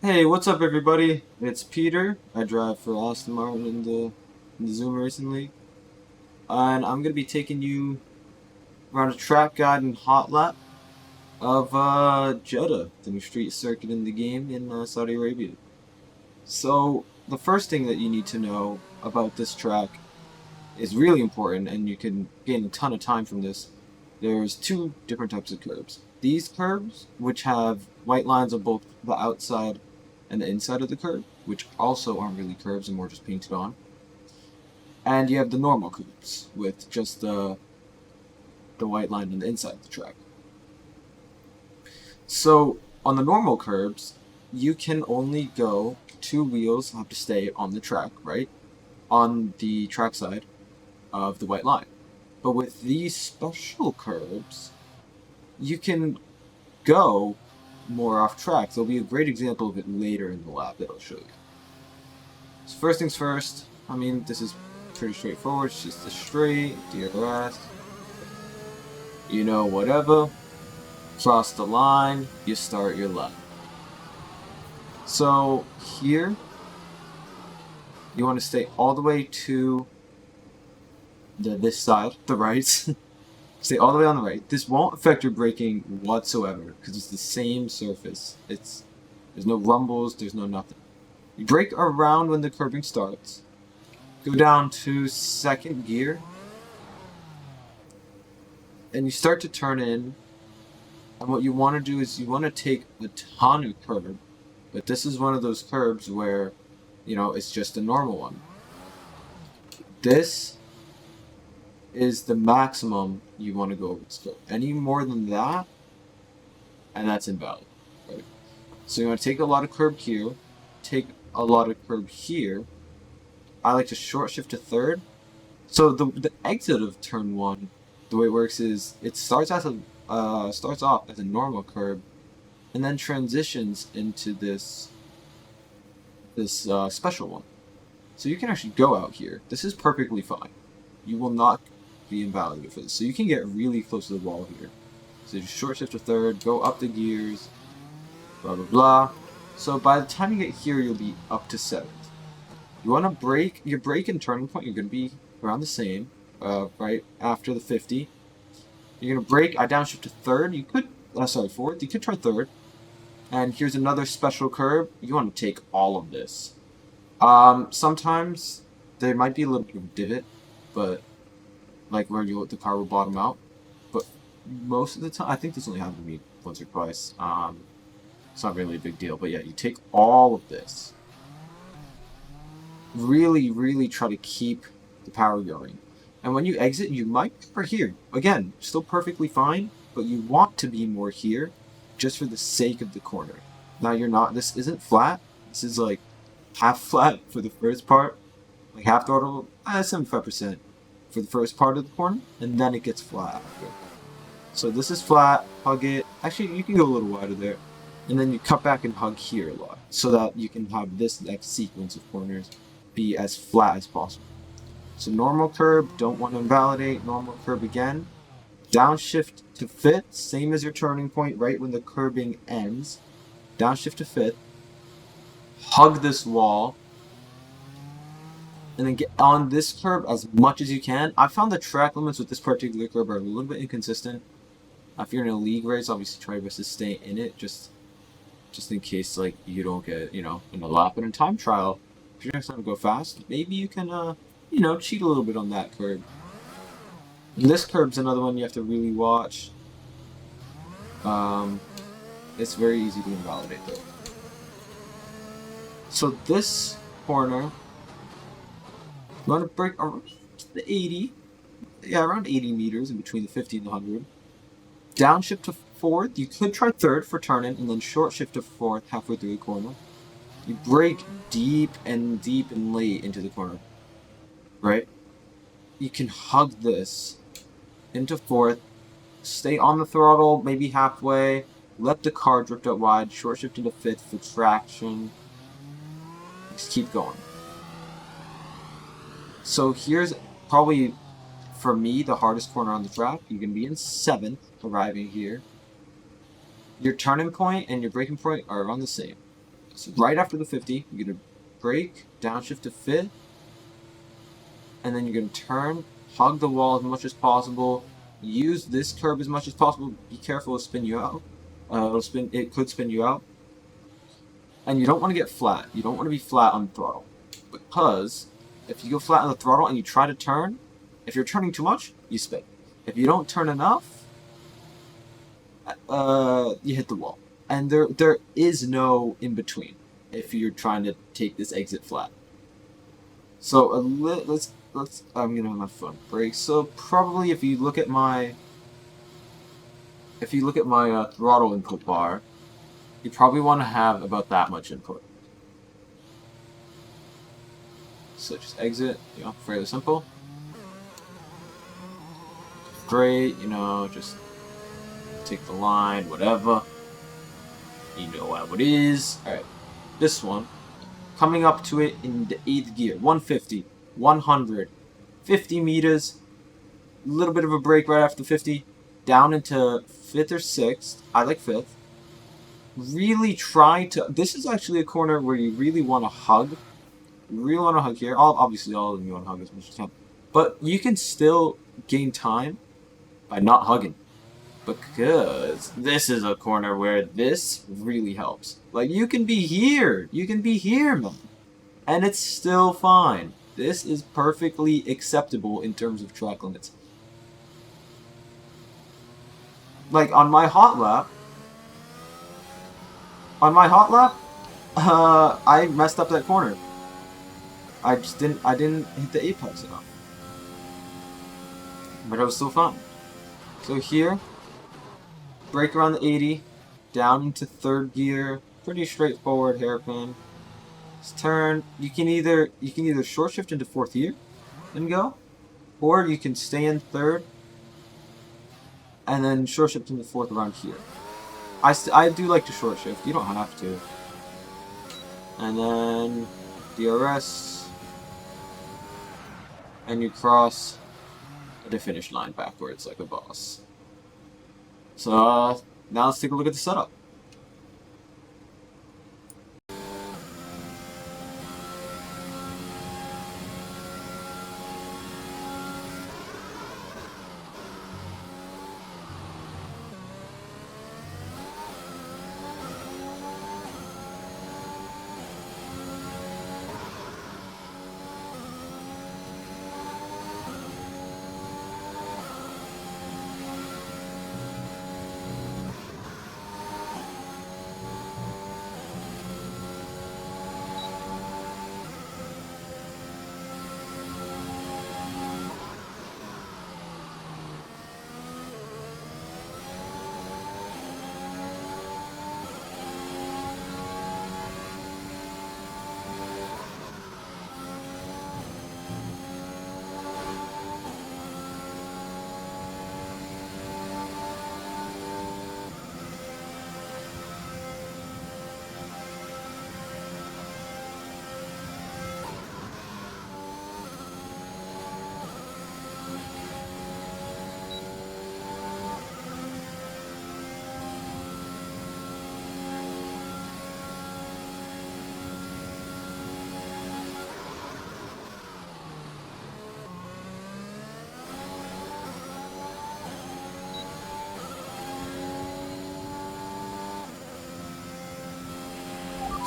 Hey, what's up, everybody? It's Peter. I drive for Aston Martin in the Zoom Racing League, and I'm gonna be taking you around a track guide and hot lap of Jeddah, the new street circuit in the game in Saudi Arabia. So the first thing that you need to know about this track is really important, and you can gain a ton of time from this. There's two different types of curbs. These curbs, which have white lines on both the outside and the inside of the curb, which also aren't really curves and more just painted on. And you have the normal curbs with just the white line on the inside of the track. So on the normal curbs, you can only go two wheels have to stay on the track, right? On the track side of the white line. But with these special curbs, you can go more off track. There'll be a great example of it later in the lap that I'll show you. So first things first, I mean, this is pretty straightforward. It's just a straight DRS. You know, whatever. Cross the line, you start your lap. So here, you want to stay all the way to this side, the right. Stay all the way on the right. This won't affect your braking whatsoever because it's the same surface. There's no rumbles, there's no nothing. You brake around when the curbing starts. Go down to second gear. And you start to turn in. And what you want to do is you want to take a ton of curb. But this is one of those curbs where, it's just a normal one. This is the maximum you want to go over this curb. Any more than that, and that's invalid. Right? So you want to take a lot of curb here, take a lot of curb here. I like to short shift to third. So the exit of turn one, the way it works is it starts off as a normal curb, and then transitions into this special one. So you can actually go out here. This is perfectly fine. You will not be invalidated for this. So you can get really close to the wall here. So you just short shift to third, go up the gears, blah blah blah. So by the time you get here, you'll be up to seventh. You want to brake. Your brake and turning point, you're going to be around the same, right after the 50. You're going to brake. I downshift to third. You could, fourth. You could try third. And here's another special curve. You want to take all of this. Sometimes there might be a little bit of a divot, but like where the car will bottom out. But most of the time, I think this only happened to me once or twice. It's not really a big deal. But yeah, you take all of this. Really, really try to keep the power going. And when you exit, you might be over here. Again, still perfectly fine, but you want to be more here just for the sake of the corner. Now you're not, this isn't flat. This is like half flat for the first part, like half throttle, 75% for the first part of the corner, and then it gets flat after. So this is flat, hug it. Actually, you can go a little wider there. And then you cut back and hug here a lot, so that you can have this next sequence of corners be as flat as possible. So normal curb, don't want to invalidate, normal curb again. Downshift to fifth, same as your turning point right when the curbing ends. Downshift to fifth. Hug this wall. And then get on this curb as much as you can. I found the track limits with this particular curb are a little bit inconsistent. If you're in a league race, obviously try your best to stay in it, just in case like you don't get, in a lap and a time trial. If you're next time to go fast, maybe you can cheat a little bit on that curb. And this curb's another one you have to really watch. It's very easy to invalidate though. So this corner, you want to brake around the 80, around 80 meters in between the 50 and the 100. Downshift to fourth. You could try third for turning, and then short shift to fourth halfway through the corner. You brake deep and late into the corner, right? You can hug this into fourth, stay on the throttle, maybe halfway, let the car drift out wide, short shift into fifth for traction. Just keep going. So here's probably, for me, the hardest corner on the track. You're going to be in seventh, arriving here. Your turning point and your braking point are on the same. So right after the 50, you're going to brake, downshift to fifth, and then you're going to turn, hug the wall as much as possible, use this curb as much as possible. Be careful, it'll spin you out. It could spin you out. And you don't want to get flat. You don't want to be flat on the throttle. Because if you go flat on the throttle and you try to turn, if you're turning too much, you spin. If you don't turn enough, you hit the wall. And there is no in between if you're trying to take this exit flat. So let's I'm gonna have my front brake. So probably if you look at my throttle input bar, you probably want to have about that much input. So just exit, you know, fairly simple. Straight, you know, just take the line, whatever. You know how it is. Alright, this one, coming up to it in the 8th gear, 150, 100, 50 meters, a little bit of a brake right after 50, down into 5th or 6th, I like 5th. Really try to, this is actually a corner where you really want to hug. You really want to hug here. Obviously all of them you want to hug as much as you can. But you can still gain time by not hugging. Because this is a corner where this really helps. Like, you can be here. You can be here, man. And it's still fine. This is perfectly acceptable in terms of track limits. Like, on my hot lap, I messed up that corner. I didn't hit the apex enough. But I was still fine. So here, brake around the 80, down into 3rd gear, pretty straightforward hairpin. Just turn. You can either short shift into 4th gear and go, or you can stay in 3rd and then short shift into 4th around here. I do like to short shift. You don't have to. And then DRS, and you cross the finish line backwards like a boss. So now let's take a look at the setup.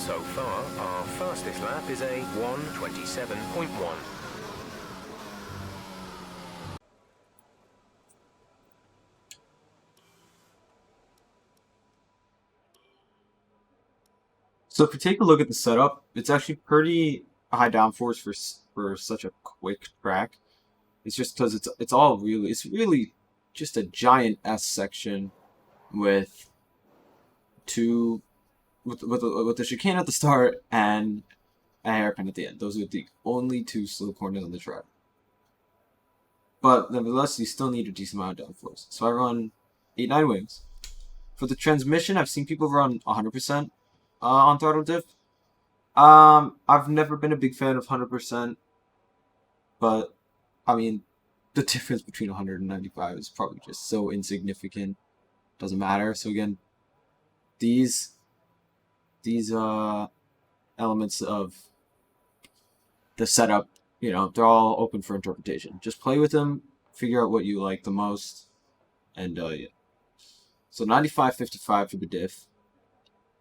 So far, our fastest lap is a 1:27.1. So if you take a look at the setup, it's actually pretty high downforce for such a quick track. It's just because it's really just a giant S section with with the chicane at the start and a hairpin at the end. Those are the only 2 slow corners on the track. But nevertheless, you still need a decent amount of downforce. So I run 8-9 wings. For the transmission, I've seen people run 100% on throttle diff. I've never been a big fan of 100%, but I mean, the difference between 100 and 95 is probably just so insignificant. Doesn't matter. So again, these elements of the setup, they're all open for interpretation. Just play with them, figure out what you like the most, and yeah. So 95.55 for the diff.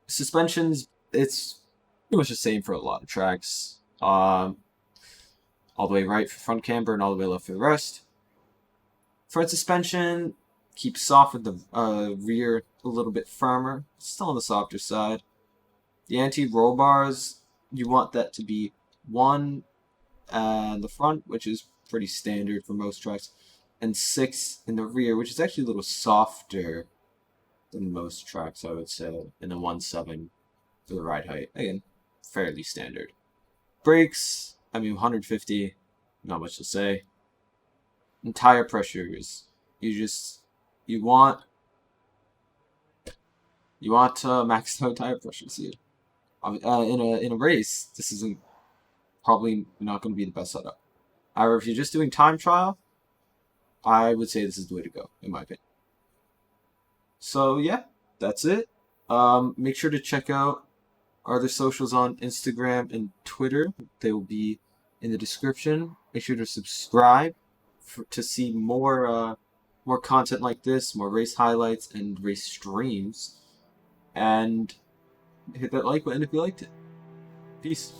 Suspensions, it's pretty much the same for a lot of tracks. All the way right for front camber and all the way left for the rest. Front suspension, keep soft with the rear a little bit firmer, still on the softer side. The anti-roll bars, you want that to be 1 in the front, which is pretty standard for most tracks, and 6 in the rear, which is actually a little softer than most tracks, I would say, and then 1.7 for the ride height. Again, fairly standard. Brakes, 150, not much to say. And tire pressures, you want max out tire pressures here. In a race, this isn't probably not going to be the best setup. However, if you're just doing time trial, I would say this is the way to go, in my opinion. So yeah, that's it. Make sure to check out our other socials on Instagram and Twitter. They will be in the description. Make sure to subscribe to see more content like this, more race highlights and race streams, and hit that like button if you liked it. Peace.